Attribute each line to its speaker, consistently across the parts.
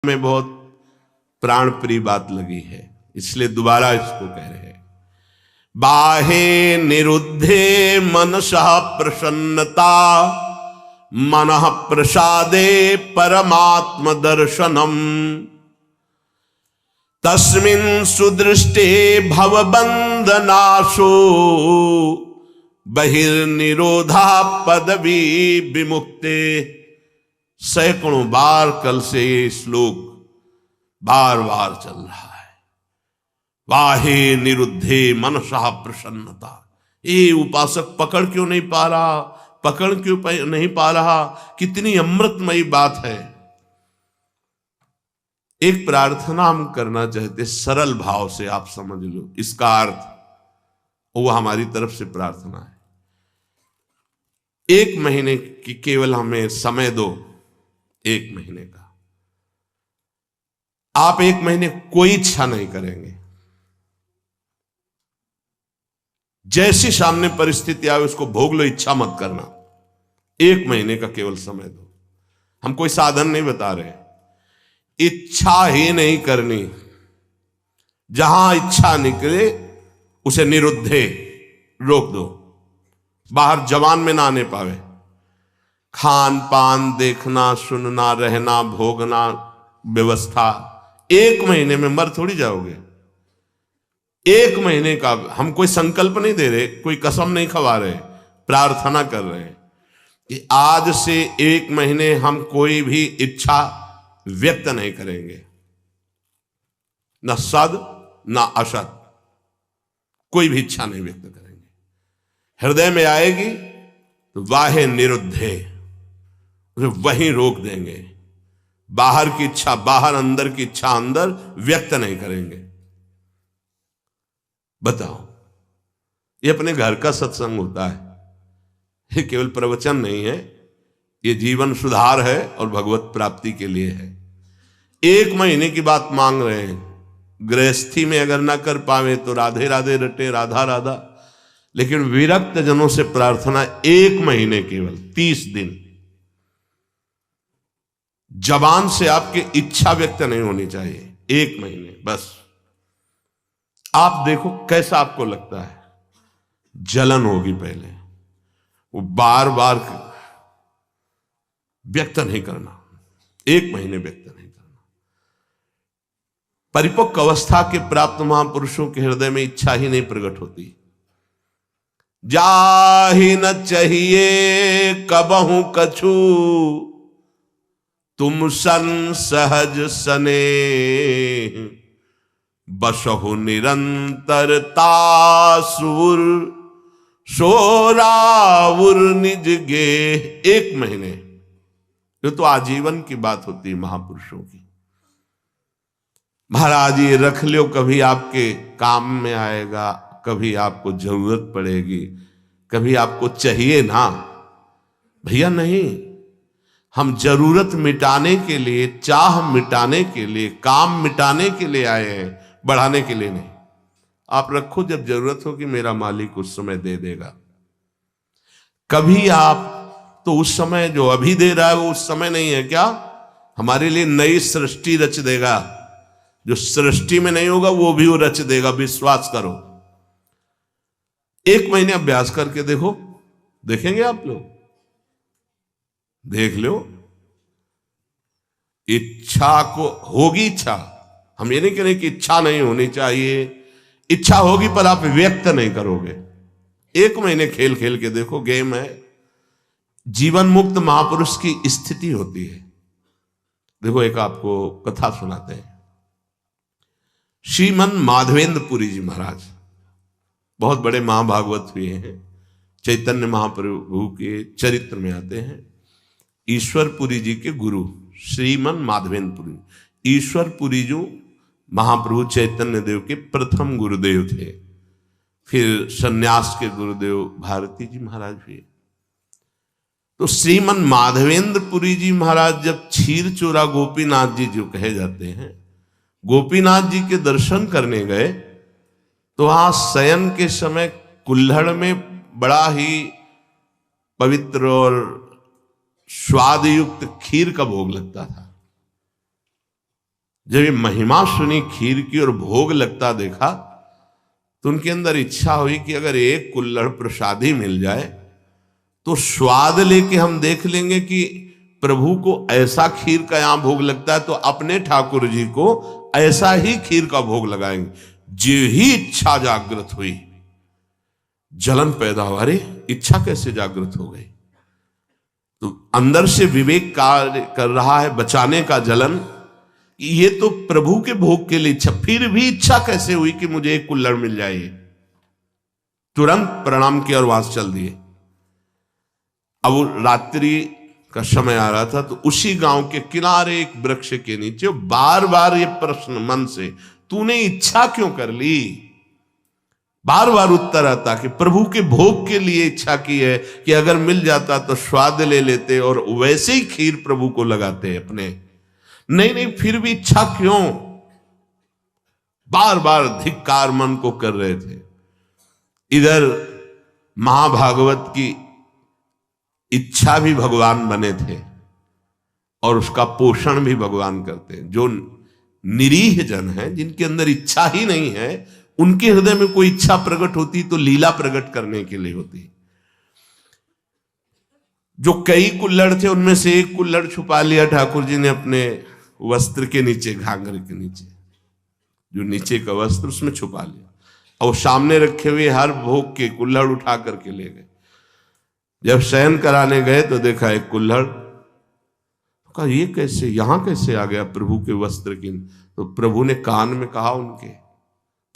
Speaker 1: में बहुत प्राण प्रिय बात लगी है, इसलिए दोबारा इसको कह रहे हैं। बाहे निरुद्धे मनसा प्रसन्नता, मनः प्रसादे परमात्म दर्शनम, तस्मिन् सुदृष्टे भवबंधनाशो, बहिर्निरोधा पदवी विमुक्ते। सैकड़ों बार कल से ये श्लोक बार बार चल रहा है। वाहे निरुद्धे मनसा प्रसन्नता। ये उपासक पकड़ क्यों नहीं पा रहा, पकड़ क्यों नहीं पा रहा? कितनी अमृतमयी बात है। एक प्रार्थना हम करना चाहते, सरल भाव से आप समझ लो इसका अर्थ, वो हमारी तरफ से प्रार्थना है। 1 महीने की केवल हमें समय दो, 1 महीने का। आप 1 महीने कोई इच्छा नहीं करेंगे, जैसी सामने परिस्थिति आए उसको भोग लो, इच्छा मत करना। 1 महीने का केवल समय दो। हम कोई साधन नहीं बता रहे, इच्छा ही नहीं करनी। जहां इच्छा निकले उसे निरुद्धे, रोक दो, बाहर जवान में ना आने पावे। खान पान देखना, सुनना, रहना, भोगना, व्यवस्था, 1 महीने में मर थोड़ी जाओगे। 1 महीने का हम कोई संकल्प नहीं दे रहे, कोई कसम नहीं खवा रहे, प्रार्थना कर रहे हैं कि आज से 1 महीने हम कोई भी इच्छा व्यक्त नहीं करेंगे, न सद न असत, कोई भी इच्छा नहीं व्यक्त करेंगे। हृदय में आएगी तो वाहे निरुद्धे, उसे वहीं रोक देंगे। बाहर की इच्छा बाहर, अंदर की इच्छा अंदर, व्यक्त नहीं करेंगे। बताओ, ये अपने घर का सत्संग होता है, ये केवल प्रवचन नहीं है, ये जीवन सुधार है और भगवत प्राप्ति के लिए है। 1 महीने की बात मांग रहे हैं। गृहस्थी में अगर ना कर पावे तो राधे राधे रटे, राधा राधा। लेकिन विरक्त जनों से प्रार्थना 1 महीने, केवल 30 दिन। जबान से आपकी इच्छा व्यक्त नहीं होनी चाहिए, 1 महीने बस। आप देखो कैसा आपको लगता है। जलन होगी पहले, वो बार बार व्यक्त नहीं करना, 1 महीने व्यक्त नहीं करना। परिपक्व अवस्था के प्राप्त महापुरुषों के हृदय में इच्छा ही नहीं प्रकट होती। जाहि न चाहिए कबहू कछु, तुम सन सहज सने, बसहु निरंतरता सुर, सोराउर निज गे। 1 महीने, ये तो आजीवन की बात होती है महापुरुषों की। महाराज ये रख लो, कभी आपके काम में आएगा, कभी आपको जरूरत पड़ेगी, कभी आपको चाहिए ना। भैया नहीं, हम जरूरत मिटाने के लिए, चाह मिटाने के लिए, काम मिटाने के लिए आए हैं, बढ़ाने के लिए नहीं। आप रखो, जब जरूरत हो कि मेरा मालिक उस समय दे देगा। कभी आप तो उस समय जो अभी दे रहा है वो उस समय नहीं है क्या? हमारे लिए नई सृष्टि रच देगा। जो सृष्टि में नहीं होगा वो भी वो रच देगा, विश्वास करो। 1 महीने अभ्यास करके देखो, देखेंगे आप लोग, देख लो। इच्छा को होगी, इच्छा, हम ये नहीं कह रहे कि इच्छा नहीं होनी चाहिए, इच्छा होगी पर आप व्यक्त नहीं करोगे। 1 महीने खेल खेल के देखो, गेम है। जीवन मुक्त महापुरुष की स्थिति होती है। देखो, एक आपको कथा सुनाते हैं। श्रीमन माधवेंद्र पुरी जी महाराज बहुत बड़े महाभागवत हुए हैं, चैतन्य महाप्रभु के चरित्र में आते हैं। ईश्वरपुरी जी के गुरु श्रीमन माधवेंद्र पुरी। ईश्वरपुरी जी महाप्रभु चैतन्य देव के प्रथम गुरुदेव थे। फिर सन्यास के गुरुदेव भारती जी महाराज हुए। तो श्रीमन माधवेंद्र पुरी जी महाराज जब क्षीर चोरा गोपीनाथ जी जो कहे जाते हैं, गोपीनाथ जी के दर्शन करने गए तो वहां शयन के समय कुल्हड़ में बड़ा ही पवित्र और स्वाद युक्त खीर का भोग लगता था। जब ये महिमा सुनी खीर की और भोग लगता देखा, तो उनके अंदर इच्छा हुई कि अगर एक कुल्हड़ प्रसादी मिल जाए तो स्वाद लेके हम देख लेंगे कि प्रभु को ऐसा खीर का यहां भोग लगता है तो अपने ठाकुर जी को ऐसा ही खीर का भोग लगाएंगे। जो ही इच्छा जागृत हुई, जलन पैदा हुआ। अरे इच्छा कैसे जागृत हो गई? तो अंदर से विवेक कार्य कर रहा है बचाने का जलन, ये तो प्रभु के भोग के लिए इच्छा, फिर भी इच्छा कैसे हुई कि मुझे एक कुल्हड़ मिल जाए। तुरंत प्रणाम किया और वहां से चल दिए। अब रात्रि का समय आ रहा था, तो उसी गांव के किनारे एक वृक्ष के नीचे बार बार ये प्रश्न मन से, तूने इच्छा क्यों कर ली? बार बार उत्तर आता कि प्रभु के भोग के लिए इच्छा की है कि अगर मिल जाता तो स्वाद ले लेते और वैसे ही खीर प्रभु को लगाते अपने। नहीं नहीं, फिर भी इच्छा क्यों? बार बार धिक्कार मन को कर रहे थे। इधर महाभागवत की इच्छा भी भगवान बने थे और उसका पोषण भी भगवान करते हैं। जो निरीह जन हैं, जिनके अंदर इच्छा ही नहीं है, उनके हृदय में कोई इच्छा प्रकट होती तो लीला प्रकट करने के लिए होती। जो कई कुल्हड़ थे उनमें से एक कुल्हड़ छुपा लिया ठाकुर जी ने अपने वस्त्र के नीचे, घाघर के नीचे, जो नीचे का वस्त्र उसमें छुपा लिया और सामने रखे हुए हर भोग के कुल्हड़ उठा करके ले गए। जब शयन कराने गए तो देखा एक कुल्हड़, कहा ये कैसे, यहां कैसे आ गया प्रभु के वस्त्र की? तो प्रभु ने कान में कहा उनके,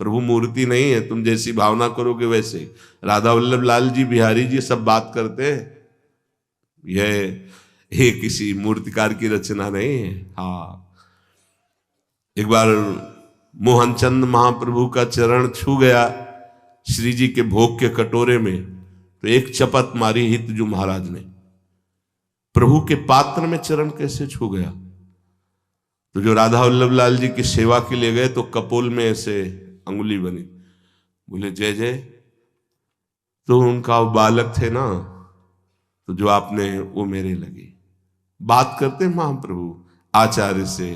Speaker 1: प्रभु मूर्ति नहीं है, तुम जैसी भावना करोगे वैसे। राधा वल्लभ लाल जी, बिहारी जी सब बात करते हैं, यह किसी मूर्तिकार की रचना नहीं है। हाँ, एक बार मोहनचंद महाप्रभु का चरण छू गया श्री जी के भोग के कटोरे में, तो एक चपत मारी हितजू महाराज ने, प्रभु के पात्र में चरण कैसे छू गया? तो जो राधा वल्लभ लाल जी की सेवा के लिए गए तो कपोल में ऐसे अंगुली बनी, बोले जय जय। तो उनका बालक थे ना, तो जो आपने वो मेरे लगे। बात करते महाप्रभु आचार्य से,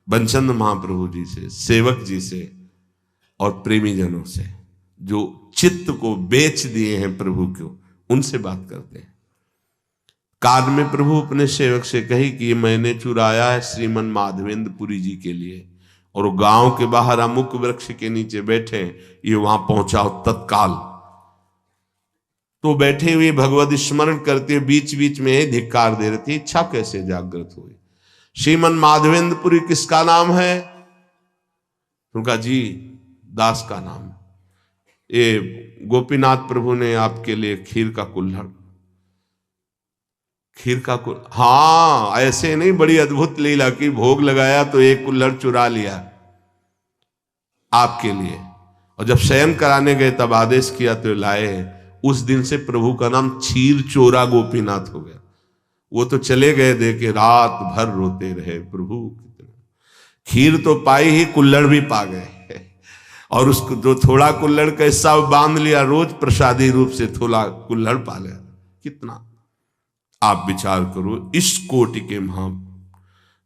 Speaker 1: बंचंद महाप्रभु जी से, सेवक जी से और प्रेमी जनों से, जो चित्त को बेच दिए हैं प्रभु को, उनसे बात करते हैं। कान में प्रभु अपने सेवक से कही कि ये मैंने चुराया है श्रीमन माधवेंद्र पुरी जी के लिए, और गांव के बाहर अमुक वृक्ष के नीचे बैठे, ये वहां पहुंचाओ तत्काल। तो बैठे हुए भगवत स्मरण करते बीच बीच में धिक्कार दे रहे थे। इच्छा कैसे जागृत हुई? श्रीमन माधवेंद्रपुरी किसका नाम है? उनका जी दास का नाम। ये गोपीनाथ प्रभु ने आपके लिए खीर का कुल्हड़, हाँ ऐसे नहीं, बड़ी अद्भुत लीला की, भोग लगाया तो एक कुल्हड़ चुरा लिया आपके लिए, और जब शयन कराने गए तब आदेश किया तो लाए। उस दिन से प्रभु का नाम क्षीर चोरा गोपीनाथ हो गया। वो तो चले गए, देखे रात भर रोते रहे, प्रभु खीर तो पाई ही, कुल्हड़ भी पा गए, और उसको जो थोड़ा कुल्हड़ का हिस्सा बांध लिया, रोज प्रसादी रूप से थोड़ा कुल्हड़ पा लिया। कितना आप विचार करो, इस कोटि के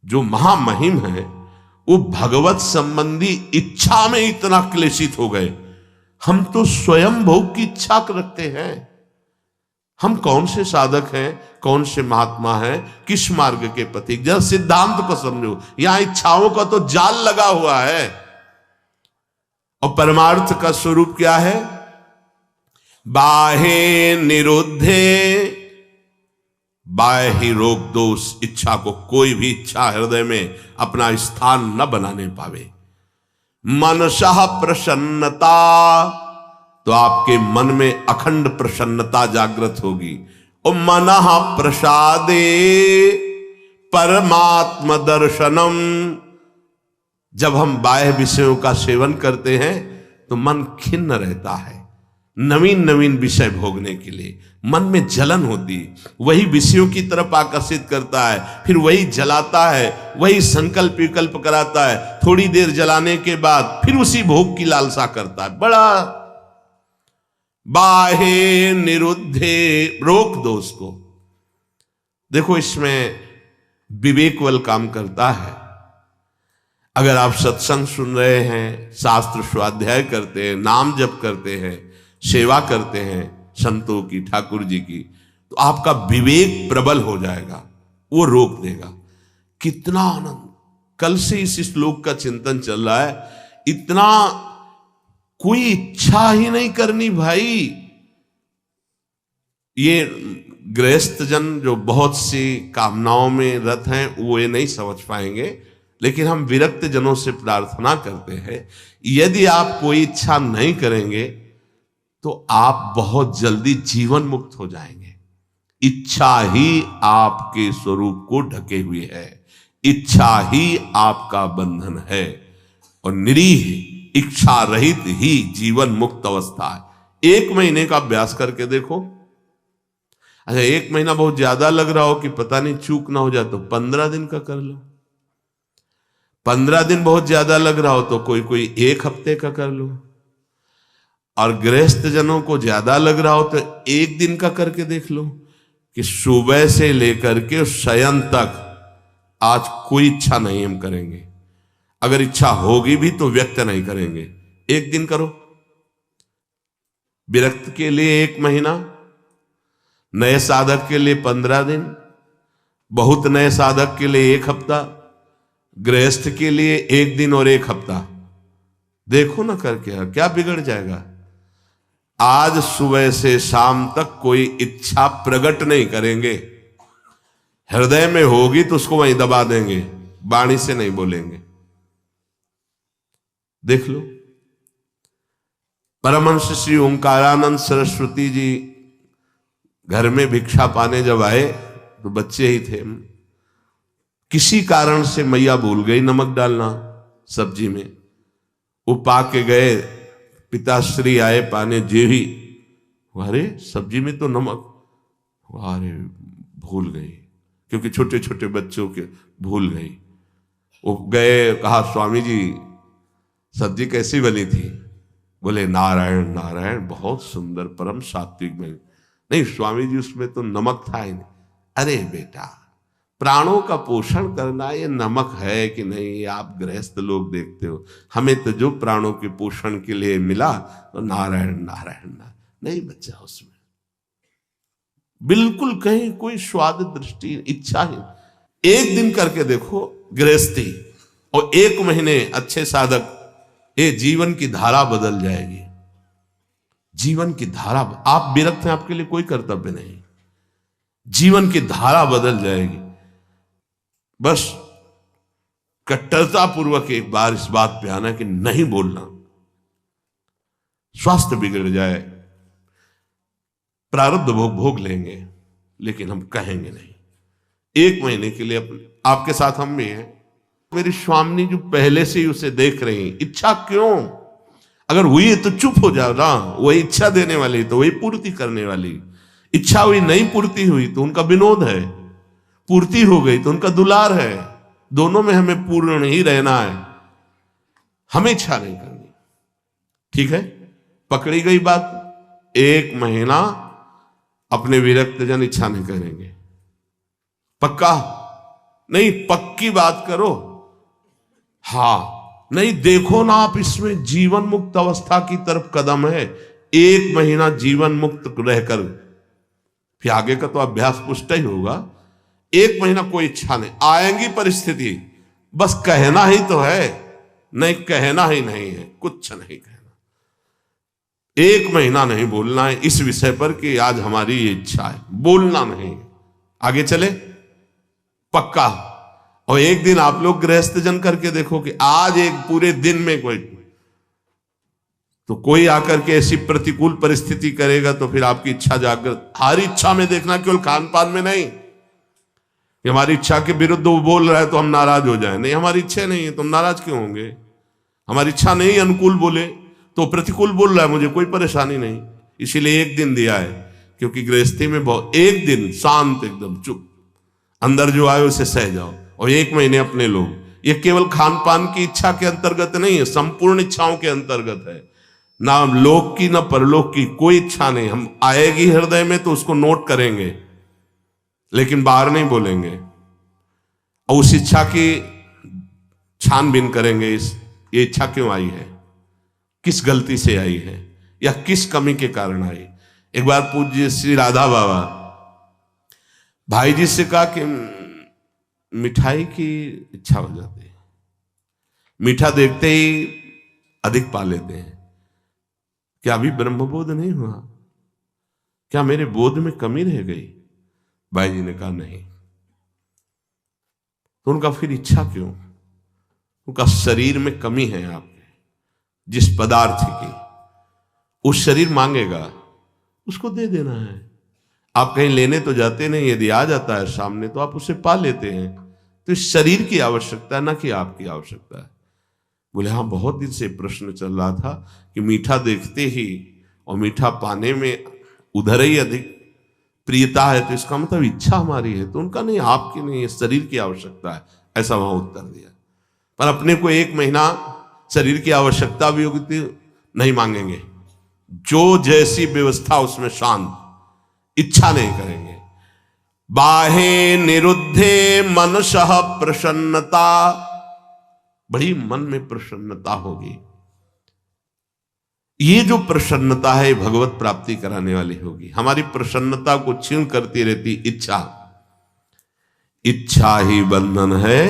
Speaker 1: जो महामहिम है, वो भगवत संबंधी इच्छा में इतना क्लेशित हो गए। हम तो स्वयं भोग की इच्छा रखते हैं। हम कौन से साधक हैं, कौन से महात्मा हैं, किस मार्ग के पथिक? जरा सिद्धांत को समझो, यहां इच्छाओं का तो जाल लगा हुआ है, और परमार्थ का स्वरूप क्या है? बाहे निरुद्धे, बाह्य रोक दो उस इच्छा को। कोई भी इच्छा हृदय में अपना स्थान न बनाने पावे। मनसः प्रसन्नता, तो आपके मन में अखंड प्रसन्नता जागृत होगी। और मनः प्रसादे परमात्म दर्शनम, जब हम बाह्य विषयों का सेवन करते हैं तो मन खिन्न रहता है नवीन नवीन विषय भोगने के लिए। मन में जलन होती, वही विषयों की तरफ आकर्षित करता है, फिर वही जलाता है, वही संकल्प विकल्प कराता है। थोड़ी देर जलाने के बाद फिर उसी भोग की लालसा करता है। बड़ा बाहे निरुद्धे, रोक दो उसको। देखो इसमें विवेक बल काम करता है। अगर आप सत्संग सुन रहे हैं, शास्त्र स्वाध्याय करते हैं, नाम जप करते हैं, सेवा करते हैं संतों की, ठाकुर जी की, तो आपका विवेक प्रबल हो जाएगा, वो रोक देगा। कितना आनंद! कल से इस श्लोक का चिंतन चल रहा है। इतना कोई इच्छा ही नहीं करनी भाई। ये गृहस्थ जन जो बहुत सी कामनाओं में रत हैं वो ये नहीं समझ पाएंगे, लेकिन हम विरक्त जनों से प्रार्थना करते हैं, यदि आप कोई इच्छा नहीं करेंगे तो आप बहुत जल्दी जीवन मुक्त हो जाएंगे। इच्छा ही आपके स्वरूप को ढके हुए है, इच्छा ही आपका बंधन है, और निरीह इच्छा रहित ही जीवन मुक्त अवस्था है। 1 महीने का अभ्यास करके देखो। अच्छा, 1 महीना बहुत ज्यादा लग रहा हो कि पता नहीं चूक ना हो जाए तो 15 दिन का कर लो। 15 दिन बहुत ज्यादा लग रहा हो तो कोई 1 हफ्ते का कर लो। और गृहस्थ जनों को ज्यादा लग रहा हो तो 1 दिन का करके देख लो कि सुबह से लेकर के शयन तक आज कोई इच्छा नहीं हम करेंगे। अगर इच्छा होगी भी तो व्यक्त नहीं करेंगे। 1 दिन करो। विरक्त के लिए 1 महीना, नए साधक के लिए 15 दिन, बहुत नए साधक के लिए 1 हफ्ता, गृहस्थ के लिए 1 दिन और 1 हफ्ता। देखो ना करके क्या बिगड़ जाएगा। आज सुबह से शाम तक कोई इच्छा प्रकट नहीं करेंगे। हृदय में होगी तो उसको वहीं दबा देंगे, वाणी से नहीं बोलेंगे। देख लो, परमहंस श्री ओंकारानंद सरस्वती जी घर में भिक्षा पाने जब आए तो बच्चे ही थे। किसी कारण से मैया भूल गई नमक डालना सब्जी में। वो पा के गए, पिताश्री आए पाने, जेवी, अरे सब्जी में तो नमक, अरे भूल गई, क्योंकि छोटे छोटे बच्चों के भूल गई। वो गए, कहा स्वामी जी सब्जी कैसी बनी थी? बोले नारायण नारायण, बहुत सुंदर, परम सात्विक बनी। नहीं स्वामी जी उसमें तो नमक था ही नहीं। अरे बेटा, प्राणों का पोषण करना ये नमक है कि नहीं, ये आप गृहस्थ लोग देखते हो। हमें तो जो प्राणों के पोषण के लिए मिला तो नारायण नारायण नारायण, नहीं बच्चा उसमें बिल्कुल कहीं कोई स्वाद दृष्टि इच्छा ही। 1 दिन करके देखो गृहस्थी, और 1 महीने अच्छे साधक, ये जीवन की धारा बदल जाएगी। जीवन की धारा, आप विरक्त हैं, आपके लिए कोई कर्तव्य नहीं, जीवन की धारा बदल जाएगी। बस कट्टरता पूर्वक एक बार इस बात पे आना कि नहीं बोलना। स्वास्थ्य बिगड़ जाए, प्रारब्ध भोग लेंगे, लेकिन हम कहेंगे नहीं। 1 महीने के लिए आपके साथ हम भी हैं। मेरी स्वामिनी जो पहले से ही उसे देख रही हैं, इच्छा क्यों? अगर हुई तो चुप हो जाओ ना, वही इच्छा देने वाली तो वही पूर्ति करने वाली। इच्छा हुई, नहीं पूर्ति हुई तो उनका विनोद है, पूर्ति हो गई तो उनका दुलार है। दोनों में हमें पूर्ण ही रहना है, हमें इच्छा नहीं करनी। ठीक है, पकड़ी गई बात। 1 महीना अपने विरक्त जन इच्छा नहीं करेंगे। पक्का नहीं, पक्की बात करो। हाँ, नहीं देखो ना, आप इसमें जीवन मुक्त अवस्था की तरफ कदम है। 1 महीना जीवन मुक्त रहकर फिर आगे का तो अभ्यास पुष्ट ही होगा। 1 महीना कोई इच्छा नहीं, आएंगी परिस्थिति, बस कहना ही तो है, नहीं कहना ही नहीं है, कुछ नहीं कहना। 1 महीना नहीं बोलना है इस विषय पर कि आज हमारी ये इच्छा है, बोलना नहीं। आगे चले पक्का। और 1 दिन आप लोग गृहस्थ जन करके देखो कि आज एक पूरे दिन में कोई आकर के ऐसी प्रतिकूल परिस्थिति करेगा तो फिर आपकी इच्छा जागृत। हर इच्छा में देखना, केवल खान पान में नहीं कि हमारी इच्छा के विरुद्ध वो बोल रहा है तो हम नाराज हो जाए। नहीं, हमारी इच्छा नहीं है तो हम नाराज क्यों होंगे? हमारी इच्छा नहीं अनुकूल बोले तो प्रतिकूल बोल रहा है, मुझे कोई परेशानी नहीं। इसीलिए 1 दिन दिया है, क्योंकि गृहस्थी में बहुत 1 दिन शांत, एकदम चुप, अंदर जो आए उसे सह जाओ। और 1 महीने अपने लोग, ये केवल खान पान की इच्छा के अंतर्गत नहीं है, संपूर्ण इच्छाओं के अंतर्गत है। ना लोक की ना परलोक की कोई इच्छा नहीं। हम आएगी हृदय में तो उसको नोट करेंगे, लेकिन बाहर नहीं बोलेंगे। और उस इच्छा की छानबीन करेंगे ये इच्छा क्यों आई है, किस गलती से आई है, या किस कमी के कारण आई। एक बार पूज्य श्री राधा बाबा भाई जी से कहा कि मिठाई की इच्छा हो जाती है, मीठा देखते ही अधिक पा लेते हैं, क्या अभी ब्रह्मबोध नहीं हुआ, क्या मेरे बोध में कमी रह गई। भाई जी ने कहा नहीं। तो उनका फिर इच्छा क्यों, उनका शरीर में कमी है आपके, जिस पदार्थ की उस शरीर मांगेगा उसको दे देना है। आप कहीं लेने तो जाते नहीं, यदि आ जाता है सामने तो आप उसे पा लेते हैं। तो इस शरीर की आवश्यकता है, ना कि आपकी आवश्यकता है। बोले हाँ, बहुत दिन से प्रश्न चल रहा था कि मीठा देखते ही और मीठा पाने में उधर ही अधिक प्रियता है, तो इसका मतलब इच्छा हमारी है। तो उनका नहीं, आपकी नहीं, ये शरीर की आवश्यकता है, ऐसा वहां उत्तर दिया। पर अपने को 1 महीना शरीर की आवश्यकता भी होगी तो नहीं मांगेंगे, जो जैसी व्यवस्था उसमें शांत, इच्छा नहीं करेंगे। बाहे निरुद्धे मनसः प्रसन्नता, बड़ी मन में प्रसन्नता होगी। ये जो प्रसन्नता है भगवत प्राप्ति कराने वाली होगी। हमारी प्रसन्नता को क्षीण करती रहती इच्छा, इच्छा ही बंधन है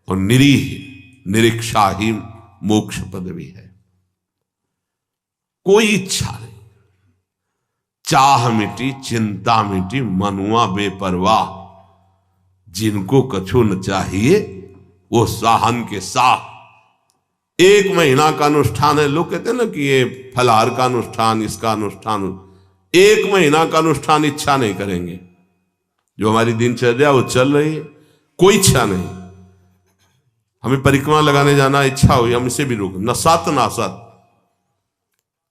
Speaker 1: और निरीक्षा ही मोक्ष पदवी है। कोई इच्छा नहीं, चाह मिटी चिंता मिटी मनुआ बेपरवाह, जिनको कछु न चाहिए वो साहन के साह। 1 महीना का अनुष्ठान है, लोग कहते हैं ना कि ये फलाहार का अनुष्ठान, इसका अनुष्ठान, 1 महीना का अनुष्ठान इच्छा नहीं करेंगे। जो हमारी दिनचर्या वो चल रही है, कोई इच्छा नहीं। हमें परिक्रमा लगाने जाना इच्छा हुई, हम इसे भी रोक, न सत ना सत।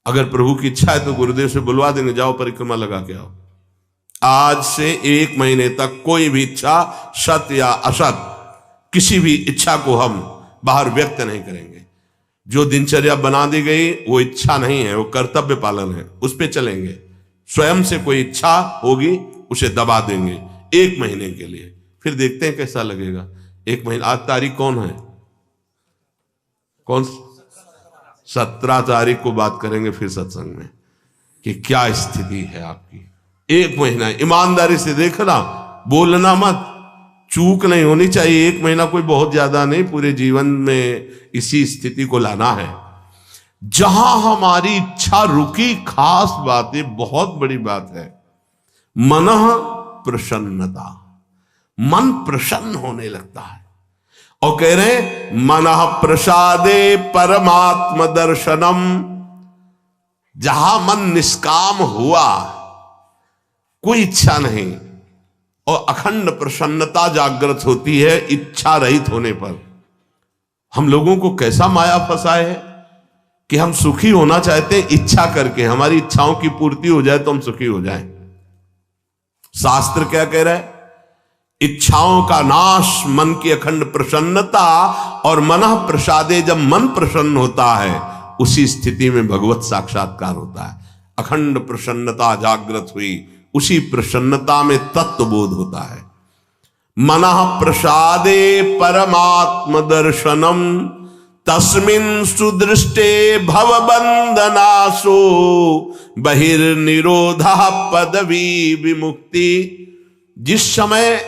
Speaker 1: अगर प्रभु की इच्छा है तो गुरुदेव से बुलवा देंगे, जाओ परिक्रमा लगा के आओ। आज से 1 महीने तक कोई भी इच्छा, सत या असत, किसी भी इच्छा को हम बाहर व्यक्त नहीं करेंगे। जो दिनचर्या बना दी गई वो इच्छा नहीं है, वो कर्तव्य पालन है, उस पे चलेंगे। स्वयं से कोई इच्छा होगी उसे दबा देंगे 1 महीने के लिए, फिर देखते हैं कैसा लगेगा। 1 महीना, आज तारीख कौन है, कौन 17 तारीख को बात करेंगे फिर सत्संग में कि क्या स्थिति है आपकी। 1 महीना ईमानदारी से देखना, बोलना मत, चूक नहीं होनी चाहिए। 1 महीना कोई बहुत ज्यादा नहीं, पूरे जीवन में इसी स्थिति को लाना है। जहां हमारी इच्छा रुकी, खास बात है, बहुत बड़ी बात है, मनः प्रसन्नता, मन प्रसन्न होने लगता है। और कह रहे मनः प्रसादे परमात्म दर्शनम, जहां मन निष्काम हुआ, कोई इच्छा नहीं, और अखंड प्रसन्नता जागृत होती है इच्छा रहित होने पर। हम लोगों को कैसा माया फंसाए है कि हम सुखी होना चाहते हैं इच्छा करके, हमारी इच्छाओं की पूर्ति हो जाए तो हम सुखी हो जाएं। शास्त्र क्या कह रहा है, इच्छाओं का नाश, मन की अखंड प्रसन्नता, और मनः प्रसादे, जब मन प्रसन्न होता है उसी स्थिति में भगवत साक्षात्कार होता है। अखंड प्रसन्नता जागृत हुई, उसी प्रसन्नता में तत्वबोध होता है। मनः प्रसादे परमात्म दर्शनम, तस्मिन् सुदृष्टे भवबंधनासो, बहिर्निरोधः पदवी विमुक्ति। जिस समय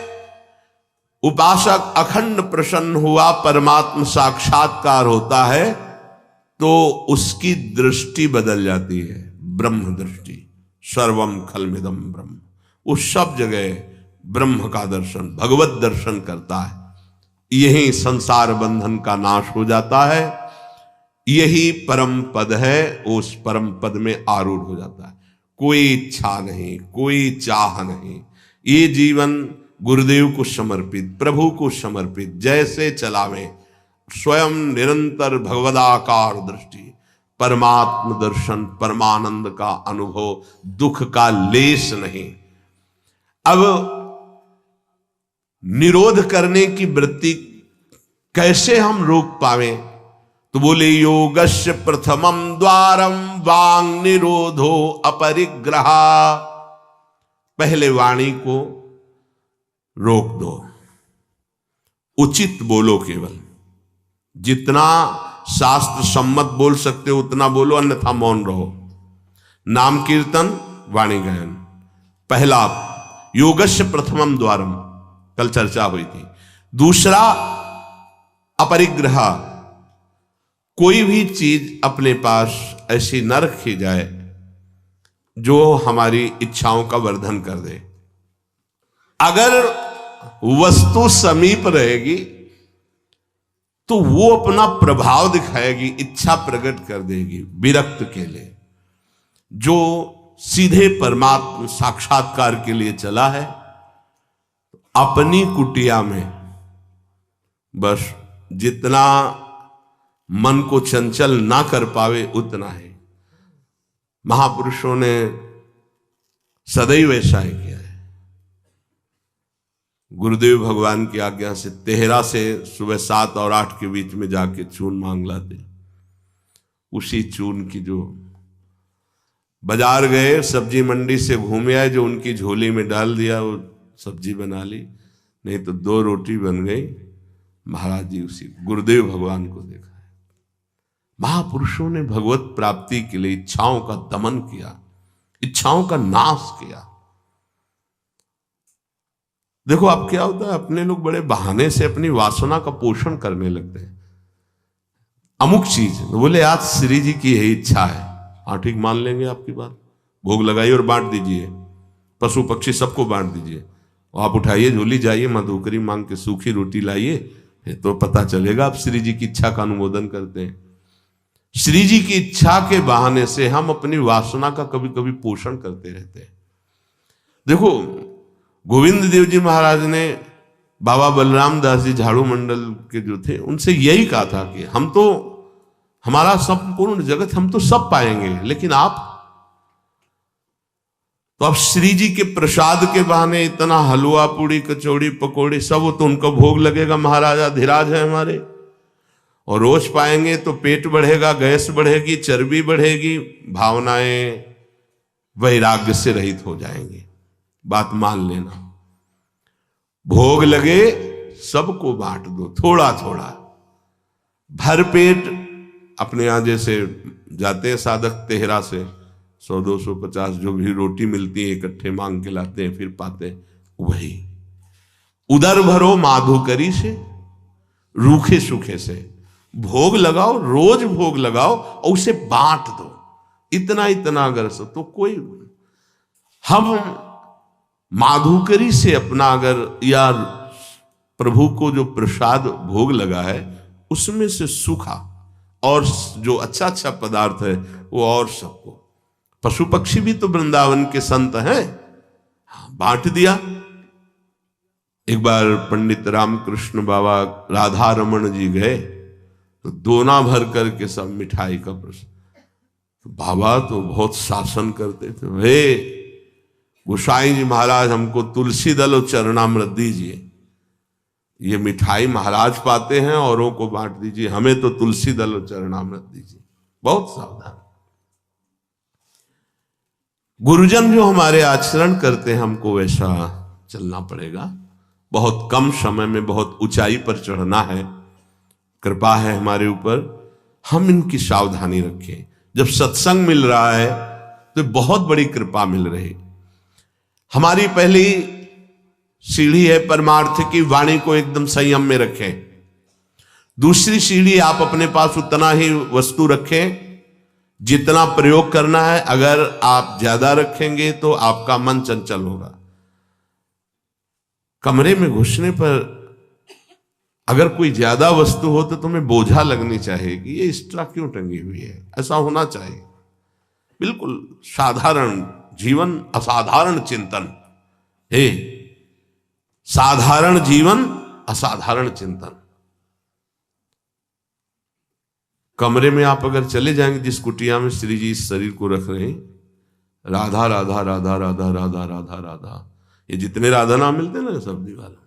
Speaker 1: उपासक अखंड प्रसन्न हुआ, परमात्म साक्षात्कार होता है, तो उसकी दृष्टि बदल जाती है, ब्रह्म दृष्टि। सर्वम खलमिदम ब्रह्म, वो सब जगह ब्रह्म का दर्शन, भगवत दर्शन करता है। यही संसार बंधन का नाश हो जाता है, यही परम पद है, उस परम पद में आरूढ़ हो जाता है। कोई इच्छा नहीं, कोई चाह नहीं, ये जीवन गुरुदेव को समर्पित, प्रभु को समर्पित, जैसे चलावे, स्वयं निरंतर भगवदाकार दृष्टि, परमात्म दर्शन, परमानंद का अनुभव, दुख का लेश नहीं। अब निरोध करने की वृत्ति कैसे हम रोक पावे, तो बोले योगस्य प्रथमम द्वारम वांग निरोधो अपरिग्रह। पहले वाणी को रोक दो, उचित बोलो केवल, जितना शास्त्र सम्मत बोल सकते हो उतना बोलो, अन्यथा मौन रहो। नाम कीर्तन, वाणी गायन, पहला योगस्य प्रथमम द्वारम, कल चर्चा हुई थी। दूसरा अपरिग्रह, कोई भी चीज अपने पास ऐसी न रखी जाए जो हमारी इच्छाओं का वर्धन कर दे। अगर वस्तु समीप रहेगी तो वो अपना प्रभाव दिखाएगी, इच्छा प्रकट कर देगी विरक्त के लिए। जो सीधे परमात्मा साक्षात्कार के लिए चला है, अपनी कुटिया में बस जितना मन को चंचल ना कर पावे उतना है। महापुरुषों ने सदैव ऐसा ही किया है। गुरुदेव भगवान की आज्ञा से तेहरा से सुबह 7 और 8 के बीच में जाके चून मांग लाते। उसी चून की जो बाजार गए, सब्जी मंडी से घूमे आए, जो उनकी झोली में डाल दिया वो सब्जी बना ली, नहीं तो 2 रोटी बन गई। महाराज जी उसी गुरुदेव भगवान को देखा है। महापुरुषों ने भगवत प्राप्ति के लिए इच्छाओं का दमन किया, इच्छाओं का नाश किया। देखो अब क्या होता है, अपने लोग बड़े बहाने से अपनी वासना का पोषण करने लगते हैं। अमुक चीज बोले आज श्री जी की यही इच्छा है, हाँ ठीक मान लेंगे आपकी बात, भोग लगाइए और बांट दीजिए, पशु पक्षी सबको बांट दीजिए। आप उठाइए झोली, जाइए माँ धोकरी मांग के सूखी रोटी लाइए, तो पता चलेगा आप श्री जी की इच्छा का अनुमोदन करते हैं। श्री जी की इच्छा के बहाने से हम अपनी वासना का कभी कभी पोषण करते रहते हैं। देखो गोविंद देव जी महाराज ने बाबा बलराम दास जी झाड़ू मंडल के जो थे उनसे यही कहा था कि हम तो, हमारा संपूर्ण जगत हम तो सब पाएंगे, लेकिन आप तो अब श्री जी के प्रसाद के बहाने इतना हलवा पूड़ी कचौड़ी पकौड़ी सब तो उनका भोग लगेगा। महाराजा धीराज है हमारे, और रोज पाएंगे तो पेट बढ़ेगा, गैस बढ़ेगी, चर्बी बढ़ेगी, भावनाएं वैराग्य से रहित हो जाएंगी। बात मान लेना, भोग लगे सबको बांट दो, थोड़ा थोड़ा भर पेट। अपने यहां जैसे जाते हैं साधक तेहरा से 100-250 जो भी रोटी मिलती है इकट्ठे मांग के लाते हैं, फिर पाते हैं वही। उदर भरो माधुकरी से, रूखे सूखे से भोग लगाओ, रोज भोग लगाओ और उसे बांट दो। इतना इतना अगर तो कोई, हम माधुकरी से अपना अगर या प्रभु को जो प्रसाद भोग लगा है उसमें से सूखा और जो अच्छा अच्छा पदार्थ है वो और सबको, पशु पक्षी भी तो वृंदावन के संत हैं, बांट दिया। एक बार पंडित रामकृष्ण बाबा राधा रमन जी गए तो दोना भर करके सब मिठाई का प्रसाद, तो बाबा तो बहुत शासन करते थे, हे गोसाई जी महाराज हमको तुलसी दल और चरणामृत दीजिए, ये मिठाई महाराज पाते हैं औरों को बांट दीजिए, हमें तो तुलसी दल और चरणामृत दीजिए। बहुत सावधान। गुरुजन जो हमारे आचरण करते हैं हमको वैसा चलना पड़ेगा। बहुत कम समय में बहुत ऊंचाई पर चढ़ना है, कृपा है हमारे ऊपर, हम इनकी सावधानी रखें। जब सत्संग मिल रहा है तो बहुत बड़ी कृपा मिल रही। हमारी पहली सीढ़ी है परमार्थ की, वाणी को एकदम संयम में रखें। दूसरी सीढ़ी, आप अपने पास उतना ही वस्तु रखें जितना प्रयोग करना है। अगर आप ज्यादा रखेंगे तो आपका मन चंचल होगा। कमरे में घुसने पर अगर कोई ज्यादा वस्तु हो तो तुम्हें बोझा लगनी चाहिए कि ये एक्स्ट्रा क्यों टंगी हुई है, ऐसा होना चाहिए। बिल्कुल साधारण जीवन, असाधारण चिंतन। हे साधारण जीवन, असाधारण चिंतन। कमरे में आप अगर चले जाएंगे जिस कुटिया में श्री जी इस शरीर को रख रहे हैं, राधा राधा राधा राधा राधा राधा राधा, ये जितने राधा नाम मिलते हैं ना सब्जी वाला,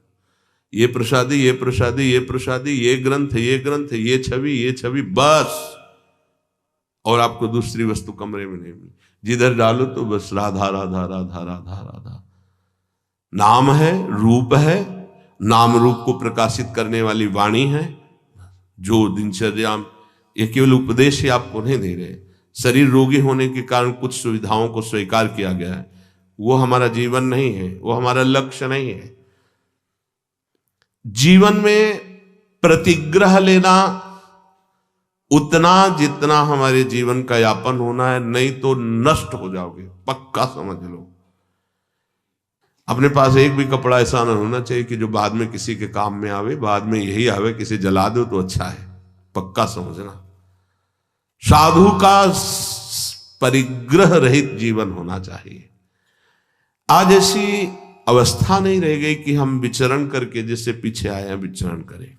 Speaker 1: ये प्रसादी ये प्रसादी ये प्रसादी, ये ग्रंथ ये ग्रंथ, ये छवि बस, और आपको दूसरी वस्तु कमरे में नहीं मिली। जिधर डालो तो बस राधा राधा राधा राधा राधा। नाम है, रूप है, नाम रूप को प्रकाशित करने वाली वाणी है, जो दिनचर्या, ये केवल उपदेश ही आपको नहीं दे रहे। शरीर रोगी होने के कारण कुछ सुविधाओं को स्वीकार किया गया है, वो हमारा जीवन नहीं है, वो हमारा लक्ष्य नहीं है। जीवन में प्रतिग्रह लेना उतना जितना हमारे जीवन का यापन होना है, नहीं तो नष्ट हो जाओगे, पक्का समझ लो। अपने पास एक भी कपड़ा ऐसा ना होना चाहिए कि जो बाद में किसी के काम में आवे, बाद में यही आवे किसी जला दो तो अच्छा है, पक्का समझना। साधु का परिग्रह रहित जीवन होना चाहिए। आज ऐसी अवस्था नहीं रह गई कि हम विचरण करके, जैसे पीछे आए हैं विचरण करें।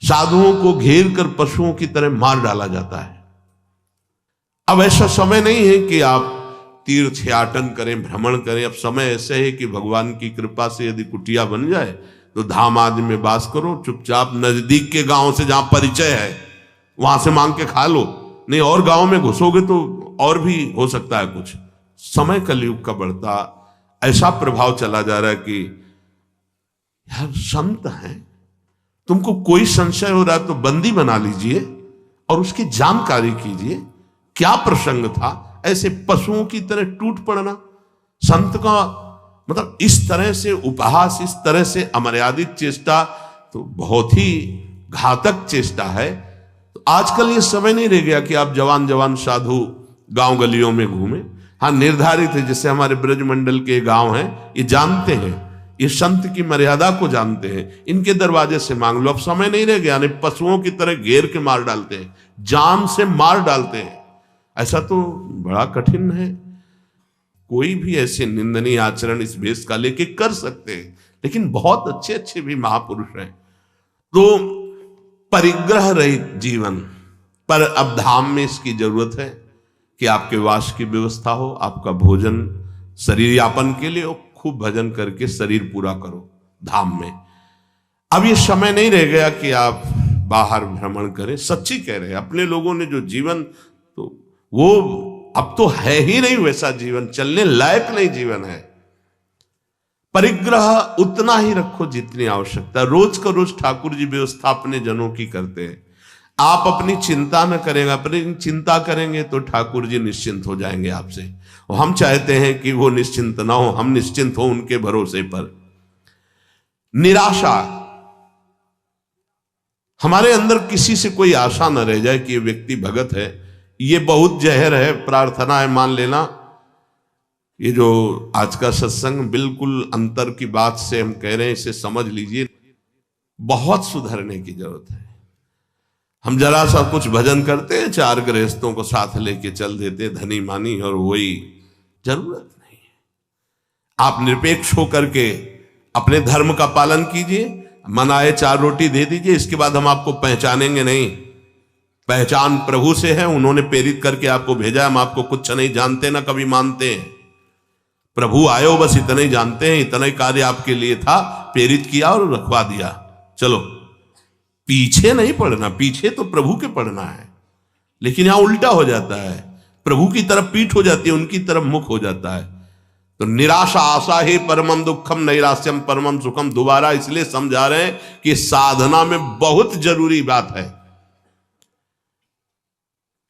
Speaker 1: साधुओं को घेर कर पशुओं की तरह मार डाला जाता है। अब ऐसा समय नहीं है कि आप तीर्थयाटन करें, भ्रमण करें। अब समय ऐसे है कि भगवान की कृपा से यदि कुटिया बन जाए तो धाम आदि में वास करो, चुपचाप नजदीक के गांव से जहां परिचय है वहां से मांग के खा लो, नहीं और गांव में घुसोगे तो और भी हो सकता है कुछ। समय कलयुग का बढ़ता ऐसा प्रभाव चला जा रहा है कि यार संत हैं, तुमको कोई संशय हो रहा है तो बंदी बना लीजिए और उसकी जानकारी कीजिए क्या प्रसंग था। ऐसे पशुओं की तरह टूट पड़ना, संत का मतलब इस तरह से उपहास, इस तरह से अमर्यादित चेष्टा तो बहुत ही घातक चेष्टा है। तो आजकल ये समय नहीं रह गया कि आप जवान जवान साधु गांव गलियों में घूमें। हाँ, निर्धारित है, जैसे हमारे ब्रजमंडल के गांव हैं, ये जानते हैं, ये संत की मर्यादा को जानते हैं, इनके दरवाजे से मांग लो। अब समय नहीं रह गया, नहीं पशुओं की तरह घेर के मार डालते हैं, जान से मार डालते हैं। ऐसा तो बड़ा कठिन है। कोई भी ऐसे निंदनीय आचरण इस भेष का लेके कर सकते हैं, लेकिन बहुत अच्छे अच्छे भी महापुरुष हैं। तो परिग्रह रहित जीवन पर अब धाम में इसकी जरूरत है कि आपके वास की व्यवस्था हो, आपका भोजन शरीर यापन के लिए हो, खूब भजन करके शरीर पूरा करो धाम में। अब ये समय नहीं रह गया कि आप बाहर भ्रमण करें। सच्ची कह रहे हैं, अपने लोगों ने जो जीवन, तो वो अब तो है ही नहीं वैसा जीवन, चलने लायक नहीं जीवन है। परिग्रह उतना ही रखो जितनी आवश्यकता। रोज का रोज ठाकुर जी व्यवस्था अपने जनों की करते हैं। आप अपनी चिंता न करेंगे, अपनी चिंता करेंगे तो ठाकुर जी निश्चिंत हो जाएंगे आपसे। और हम चाहते हैं कि वो निश्चिंत ना हो, हम निश्चिंत हो उनके भरोसे पर। निराशा, हमारे अंदर किसी से कोई आशा न रह जाए कि ये व्यक्ति भगत है, ये बहुत जहर है, प्रार्थना है मान लेना। ये जो आज का सत्संग बिल्कुल अंतर की बात से हम कह रहे हैं, इसे समझ लीजिए, बहुत सुधरने की जरूरत है। हम जरा सा कुछ भजन करते हैं, 4 गृहस्थों को साथ लेके चल देते, धनी मानी, और वही जरूरत नहीं है। आप निरपेक्ष होकर के अपने धर्म का पालन कीजिए, मन आए 4 रोटी दे दीजिए, इसके बाद हम आपको पहचानेंगे नहीं। पहचान प्रभु से है, उन्होंने प्रेरित करके आपको भेजा। हम आपको कुछ नहीं जानते ना कभी मानते हैं। प्रभु आयो बस इतना ही जानते हैं, इतना ही कार्य आपके लिए था, प्रेरित किया और रखवा दिया। चलो, पीछे नहीं पड़ना, पीछे तो प्रभु के पड़ना है। लेकिन यहां उल्टा हो जाता है, प्रभु की तरफ पीठ हो जाती है, उनकी तरफ मुख हो जाता है। तो निराशा आशा ही परमम दुखम, नैराश्यम परमम सुखम। दोबारा इसलिए समझा रहे हैं कि साधना में बहुत जरूरी बात है।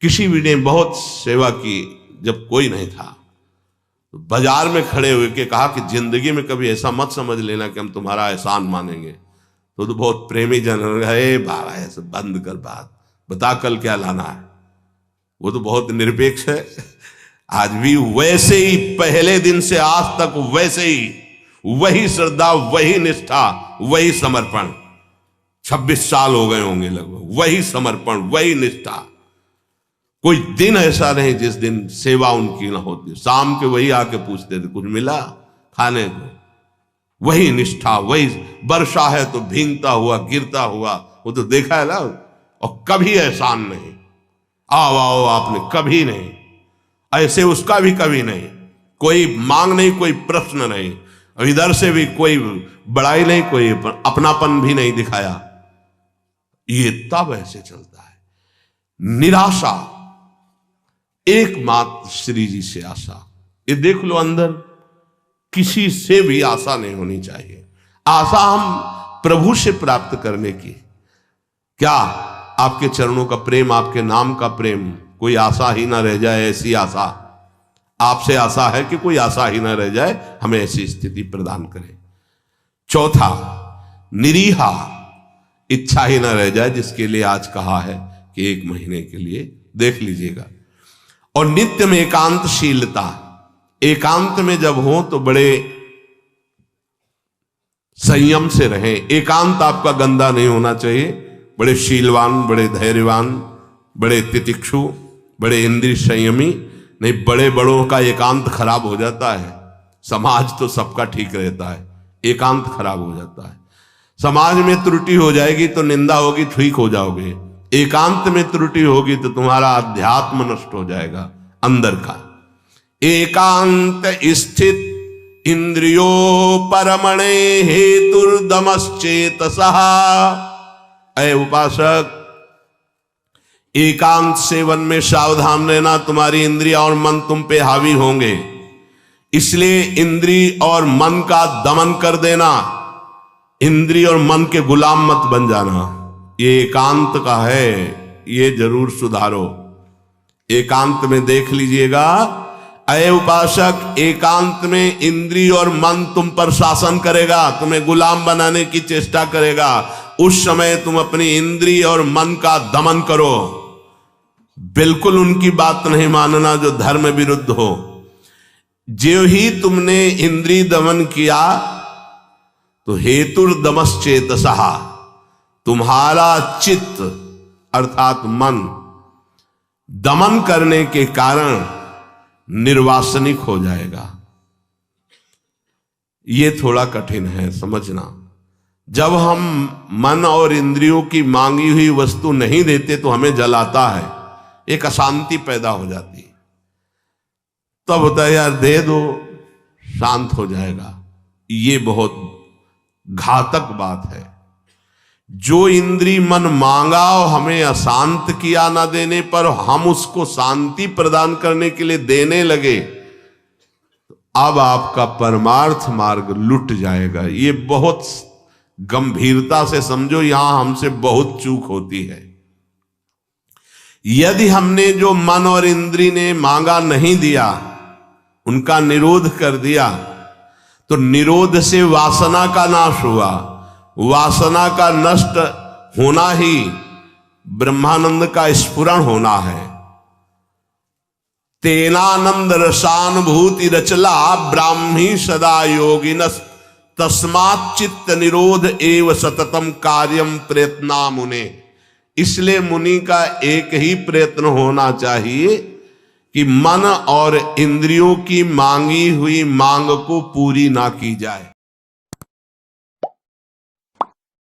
Speaker 1: किसी भी ने बहुत सेवा की, जब कोई नहीं था तो बाजार में खड़े हुए के कहा कि जिंदगी में कभी ऐसा मत समझ लेना कि हम तुम्हारा एहसान मानेंगे। तो बहुत प्रेमी जन, हे बाबा ऐसे बंद कर बात, बता कल क्या लाना है। वो तो बहुत निरपेक्ष है, आज भी वैसे ही, पहले दिन से आज तक वैसे ही, वही श्रद्धा, वही निष्ठा, वही समर्पण। 26 साल हो गए होंगे लगभग, वही समर्पण, वही निष्ठा। कोई दिन ऐसा नहीं जिस दिन सेवा उनकी ना होती। शाम के वही आके पूछते थे, कुछ मिला खाने को, वही निष्ठा, वही। वर्षा है तो भींगता हुआ, गिरता हुआ, वो तो देखा है ना। और कभी एहसान नहीं, आओ आओ आपने, कभी नहीं। ऐसे उसका भी कभी नहीं, कोई मांग नहीं, कोई प्रश्न नहीं, और इधर से भी कोई बड़ाई नहीं, कोई अपनापन भी नहीं दिखाया। ये तब ऐसे चलता है। निराशा, एकमात्र श्री जी से आशा। ये देख लो, अंदर किसी से भी आशा नहीं होनी चाहिए। आशा हम प्रभु से प्राप्त करने की। क्या आपके चरणों का प्रेम, आपके नाम का प्रेम, कोई आशा ही ना रह जाए, ऐसी आशा आपसे आशा है कि कोई आशा ही ना रह जाए, हमें ऐसी स्थिति प्रदान करें। चौथा, निरीहा, इच्छा ही ना रह जाए, जिसके लिए आज कहा है कि 1 महीने के लिए देख लीजिएगा। और नित्य में एकांतशीलता, एकांत में जब हो तो बड़े संयम से रहें। एकांत आपका गंदा नहीं होना चाहिए, बड़े शीलवान, बड़े धैर्यवान, बड़े तितिक्षु, बड़े इंद्रिय संयमी। नहीं, बड़े बड़ों का एकांत खराब हो जाता है। समाज तो सबका ठीक रहता है, एकांत खराब हो जाता है। समाज में त्रुटि हो जाएगी तो निंदा होगी, ठीक हो जाओगे। एकांत में त्रुटि होगी तो तुम्हारा अध्यात्म नष्ट हो जाएगा अंदर का। एकांत स्थित इंद्रियो परमणे हेतुर्दमश्चेतसः। ऐ उपासक, एकांत सेवन में सावधान रहना, तुम्हारी इंद्रिया और मन तुम पे हावी होंगे, इसलिए इंद्रिय और मन का दमन कर देना, इंद्रिय और मन के गुलाम मत बन जाना। ये एकांत का है, ये जरूर सुधारो। एकांत में देख लीजिएगा, अय उपासक, एकांत में इंद्रिय और मन तुम पर शासन करेगा, तुम्हें गुलाम बनाने की चेष्टा करेगा। उस समय तुम अपनी इंद्रिय और मन का दमन करो, बिल्कुल उनकी बात नहीं मानना जो धर्म विरुद्ध हो। जो ही तुमने इंद्रिय दमन किया तो हेतुर्दमश्चेतसः, तुम्हारा चित्त अर्थात मन दमन करने के कारण निर्वासनिक हो जाएगा। ये थोड़ा कठिन है समझना। जब हम मन और इंद्रियों की मांगी हुई वस्तु नहीं देते तो हमें जलाता है, एक अशांति पैदा हो जाती है। तब होता है यार दे दो, शांत हो जाएगा। ये बहुत घातक बात है। जो इंद्री मन मांगा और हमें अशांत किया ना देने पर हम उसको शांति प्रदान करने के लिए देने लगे, अब आपका परमार्थ मार्ग लुट जाएगा। ये बहुत गंभीरता से समझो, यहां हमसे बहुत चूक होती है। यदि हमने जो मन और इंद्री ने मांगा नहीं दिया, उनका निरोध कर दिया, तो निरोध से वासना का नाश हुआ। वासना का नष्ट होना ही ब्रह्मानंद का स्फुरण होना है। तेनानंद रसानुभूति रचला ब्राह्मी सदा योगिनस, तस्मात् चित्त निरोध एव सततम कार्यम प्रयत्ना मुने। इसलिए मुनि का एक ही प्रयत्न होना चाहिए कि मन और इंद्रियों की मांगी हुई मांग को पूरी ना की जाए।